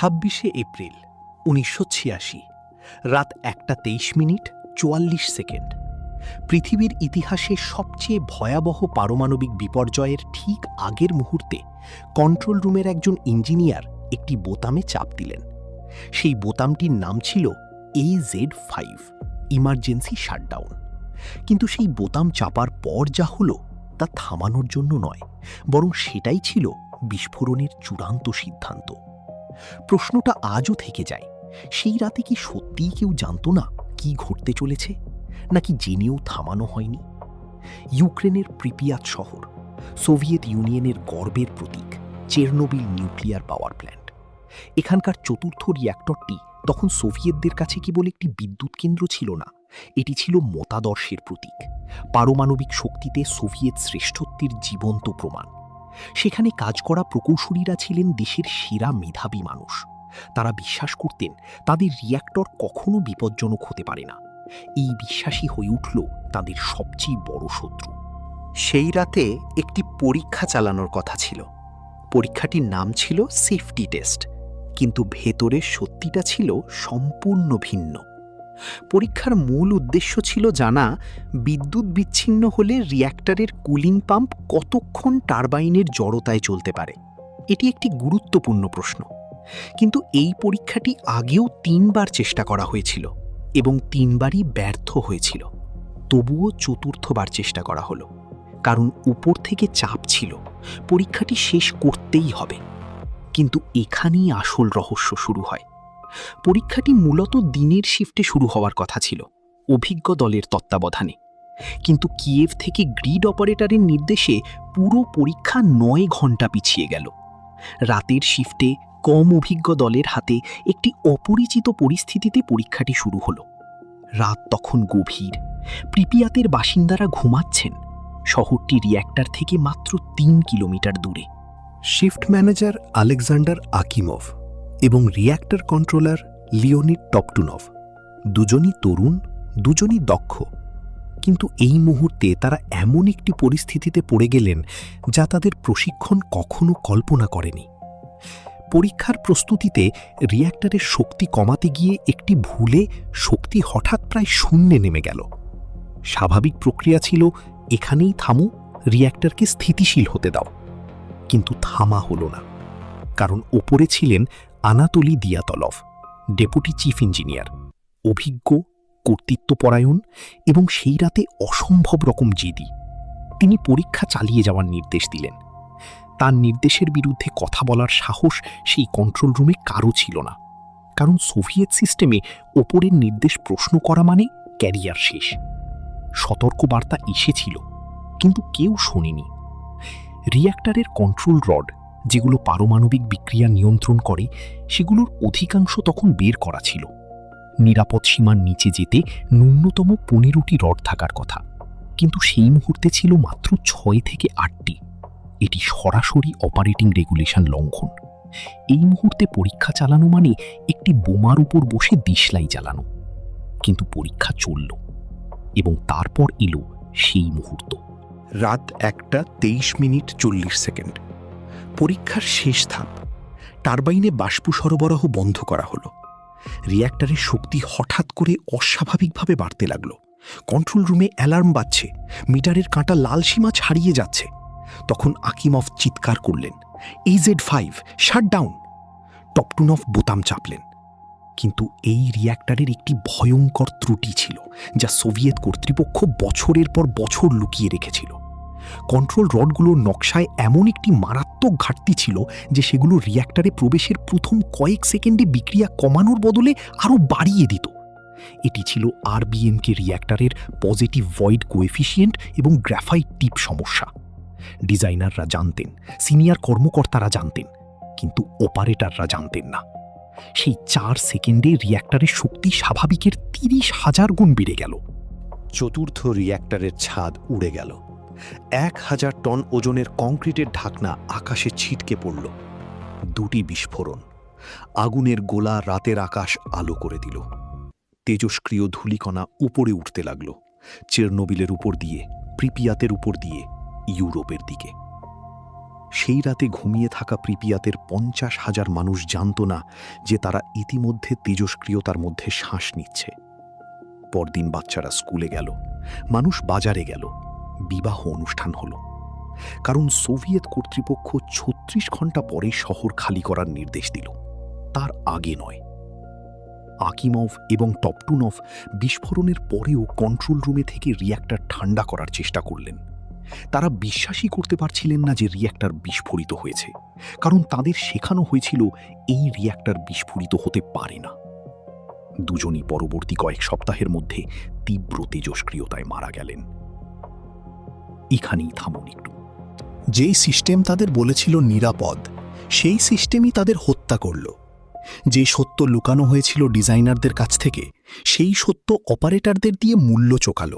26শে April 1986, রাত 1:23 44 second. পৃথিবীর ইতিহাসে সবচেয়ে ভয়াবহ পারমাণবিক বিপর্যয়ের ঠিক আগের মুহূর্তে কন্ট্রোল রুমের একজন ইঞ্জিনিয়ার একটি বোতামে চাপ দিলেন। সেই বোতামটির নাম ছিল AZ5, ইমার্জেন্সি শাটডাউন। কিন্তু সেই বোতাম চাপার পর যা হলো তা থামানোর জন্য নয়, বরং সেটাই ছিল বিস্ফোরণের চূড়ান্ত সিদ্ধান্ত। প্রশ্নটা আজও থেকে যায়, সেই রাতে কি সত্যিই কেউ জানত না কি ঘটতে চলেছে, নাকি জেনেও থামানো হয়নি? ইউক্রেনের প্রিপিয়াত শহর, সোভিয়েত ইউনিয়নের গর্বের প্রতীক, চেরনোবিল নিউক্লিয়ার পাওয়ার প্ল্যান্ট। এখানকার চতুর্থ রিয়্যাক্টরটি তখন সোভিয়েতদের কাছে কেবল একটি বিদ্যুৎ কেন্দ্র ছিল না, এটি ছিল মতাদর্শের প্রতীক, পারমাণবিক শক্তিতে সোভিয়েত শ্রেষ্ঠত্বের জীবন্ত প্রমাণ। সেখানে কাজ করা প্রকৌশলীরা ছিলেন দেশের সেরা মেধাবী মানুষ। তারা বিশ্বাস করতেন তাদের রিয়্যাক্টর কখনো বিপজ্জনক হতে পারে না। এই বিশ্বাসই হয়ে উঠল তাদের সবচেয়ে বড় শত্রু। সেই রাতে একটি পরীক্ষা চালানোর কথা ছিল। পরীক্ষাটির নাম ছিল সেফটি টেস্ট, কিন্তু ভেতরের সত্যিটা ছিল সম্পূর্ণ ভিন্ন। পরীক্ষার মূল উদ্দেশ্য ছিল জানা বিদ্যুৎ বিচ্ছিন্ন হলে রিয়্যাক্টরের কুলিং পাম্প কতক্ষণ টারবাইনের জড়তায় চলতে পারে। এটি একটি গুরুত্বপূর্ণ প্রশ্ন। কিন্তু এই পরীক্ষাটি আগেও 3বার চেষ্টা করা হয়েছিল এবং 3বারই ব্যর্থ হয়েছিল। তবুও চতুর্থবার চেষ্টা করা হলো, কারণ উপর থেকে চাপ ছিল, পরীক্ষাটি শেষ করতেই হবে। কিন্তু এখানেই আসল রহস্য শুরু হয়। পরীক্ষাটি মূলত দিনের শিফটে শুরু হওয়ার কথা ছিল, অভিজ্ঞ দলের তত্ত্বাবধানে। কিন্তু কিয়েভ থেকে গ্রিড অপারেটরের নির্দেশে পুরো পরীক্ষা 9 ঘন্টা পিছিয়ে গেল। রাতের শিফটে কম অভিজ্ঞ দলের হাতে একটি অপরিচিত পরিস্থিতিতে পরীক্ষাটি শুরু হলো। রাত তখন গভীর, প্রিপিয়াতের বাসিন্দারা ঘুমাচ্ছেন। শহরটি রিয়্যাক্টর থেকে মাত্র 3 কিলোমিটার দূরে। শিফট ম্যানেজার আলেকজান্ডার আকিমভ এবং রিয়্যাক্টর কন্ট্রোলার লিওনিড টপটুনভ, দুজনই তরুণ, দুজনই দক্ষ। কিন্তু এই মুহূর্তে তারা এমন একটি পরিস্থিতিতে পড়ে গেলেন যা তাদের প্রশিক্ষণ কখনো কল্পনা করেনি। পরীক্ষার প্রস্তুতিতে রিয়্যাক্টরের শক্তি কমাতে গিয়ে একটি ভুলে শক্তি হঠাৎ প্রায় শূন্যে নেমে গেল। স্বাভাবিক প্রক্রিয়া ছিল এখানেই থামো, রিয়্যাক্টরকে স্থিতিশীল হতে দাও। কিন্তু থামা হলো না, কারণ ওপরে ছিলেন আনাতোলি দিয়াতলভ, ডেপুটি চিফ ইঞ্জিনিয়ার, অভিজ্ঞ, কর্তৃত্বপরায়ণ এবং সেই রাতে অসম্ভব রকম জেদি। তিনি পরীক্ষা চালিয়ে যাওয়ার নির্দেশ দিলেন। তার নির্দেশের বিরুদ্ধে কথা বলার সাহস সেই কন্ট্রোল রুমে কারও ছিল না, কারণ সোভিয়েত সিস্টেমে ওপরের নির্দেশ প্রশ্ন করা মানে ক্যারিয়ার শেষ। সতর্কবার্তা এসেছিল, কিন্তু কেউ শোনেনি। রিয়্যাক্টরের কন্ট্রোল রড, যেগুলো পারমাণবিক বিক্রিয়া নিয়ন্ত্রণ করে, সেগুলোর অধিকাংশ তখন বের করা ছিল। নিরাপদ সীমার নিচে যেতে ন্যূনতম 15টি রড থাকার কথা, কিন্তু সেই মুহূর্তে ছিল মাত্র 6 থেকে 8টি। এটি সরাসরি অপারেটিং রেগুলেশন লঙ্ঘন। এই মুহূর্তে পরীক্ষা চালানো মানে একটি বোমার উপর বসে দেশলাই চালানো। কিন্তু পরীক্ষা চলল, এবং তারপর এলো সেই মুহূর্ত। রাত 1:23 40 সেকেন্ড। পরীক্ষার শেষ ধাপ, টারবাইনে বাষ্প সরবরাহ বন্ধ করা হলো। রিয়্যাক্টরের শক্তি হঠাৎ করে অস্বাভাবিকভাবে বাড়তে লাগলো। কন্ট্রোল রুমে অ্যালার্ম বাজছে, মিটারের কাঁটা লাল সীমা ছাড়িয়ে যাচ্ছে। তখন আকিমভ চিৎকার করলেন, AZ5 শাটডাউন। টপটুনভ বোতাম চাপলেন। কিন্তু এই রিয়্যাক্টরের একটি ভয়ঙ্কর ত্রুটি ছিল, যা সোভিয়েত কর্তৃপক্ষ বছরের পর বছর লুকিয়ে রেখেছিল। কন্ট্রোল রডগুলোর নকশায় এমন একটি মারাত্মক ঘাটতি ছিল যে সেগুলো রিয়্যাক্টরে প্রবেশের প্রথম কয়েক সেকেন্ডে বিক্রিয়া কমানোর বদলে আরও বাড়িয়ে দিত। এটি ছিল RBMK রিয়্যাক্টরের পজিটিভ ভয়েড কোএফিসিয়েন্ট এবং গ্রাফাইট টিপ সমস্যা। ডিজাইনাররা জানতেন, সিনিয়র কর্মকর্তারা জানতেন, কিন্তু অপারেটররা জানতেন না। সেই 4 সেকেন্ডে রিয়্যাক্টরের শক্তি স্বাভাবিকের 30,000 গুণ বেড়ে গেল। চতুর্থ রিয়্যাক্টরের ছাদ উড়ে গেল। 1000 টন ওজনের কংক্রিটের ঢাকনা আকাশে ছিটকে পড়ল। 2টি বিস্ফোরণ, আগুনের গোলা রাতের আকাশ আলো করে দিল। তেজস্ক্রিয় ধূলিকণা উপরে উঠতে লাগল, চেরনোবিলের উপর দিয়ে, প্রিপিয়াতের উপর দিয়ে, ইউরোপের দিকে। সেই রাতে ঘুমিয়ে থাকা প্রিপিয়াতের 50,000 মানুষ জানত না যে তারা ইতিমধ্যে তেজস্ক্রিয়তার মধ্যে শ্বাস নিচ্ছে। পরদিন বাচ্চারা স্কুলে গেল, মানুষ বাজারে গেল, বিবাহ অনুষ্ঠান হলো, কারণ সোভিয়েত কর্তৃপক্ষ 36 ঘন্টা পরে শহর খালি করার নির্দেশ দিল, তার আগে নয়। আকিমভ এবং টপটুনভ বিস্ফোরণের পরেও কন্ট্রোল রুমে থেকে রিয়্যাক্টর ঠান্ডা করার চেষ্টা করলেন। তারা বিশ্বাসই করতে পারছিলেন না যে রিয়্যাক্টর বিস্ফোরিত হয়েছে, কারণ তাদের শেখানো হয়েছিল এই রিয়্যাক্টর বিস্ফোরিত হতে পারে না। দুজনই পরবর্তী কয়েক সপ্তাহের মধ্যে তীব্র তেজস্ক্রিয়তায় মারা গেলেন। এখানেই থামুন একটু। যেই সিস্টেম তাদের বলেছিল নিরাপদ, সেই সিস্টেমই তাদের হত্যা করল। যে সত্য লুকানো হয়েছিল ডিজাইনারদের কাছ থেকে, সেই সত্য অপারেটরদের দিয়ে মূল্য চোকাল।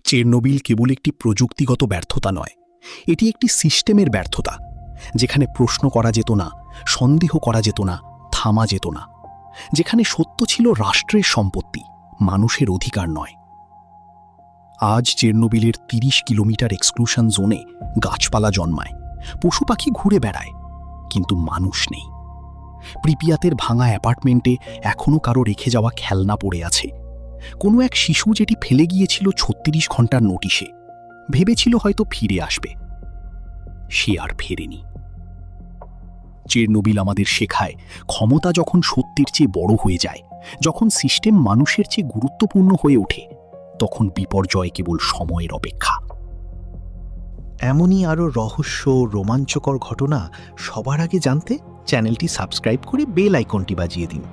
চেরনোবিল কেবল একটি প্রযুক্তিগত ব্যর্থতা নয়, এটি একটি সিস্টেমের ব্যর্থতা, যেখানে প্রশ্ন করা যেত না, সন্দেহ করা যেত না, থামা যেত না, যেখানে সত্য ছিল রাষ্ট্রের সম্পত্তি, মানুষের অধিকার নয়। আজ চেরনোবিলের 30 কিলোমিটার এক্সক্লুশন জোনে গাছপালা জন্মায়, পশু পাখি ঘুরে বেড়ায়, কিন্তু মানুষ নেই। প্রিপিয়াতের ভাঙা অ্যাপার্টমেন্টে এখনও কারো রেখে যাওয়া খেলনা পড়ে আছে। কোনো এক শিশু যেটি ফেলে গিয়েছিল 36 ঘন্টার নোটিশে, ভেবেছিল হয়তো ফিরে আসবে, সে আর ফেরেনি। চেরনোবিল আমাদের শেখায়, ক্ষমতা যখন সত্যের চেয়ে বড় হয়ে যায়, যখন সিস্টেম মানুষের চেয়ে গুরুত্বপূর্ণ হয়ে ওঠে, তখন বিপর্যয় কেবল সময়ের অপেক্ষা। এমনই আরও রহস্য, রোমাঞ্চকর ঘটনা সবার আগে জানতে চ্যানেলটি সাবস্ক্রাইব করে বেল আইকনটি বাজিয়ে দিন।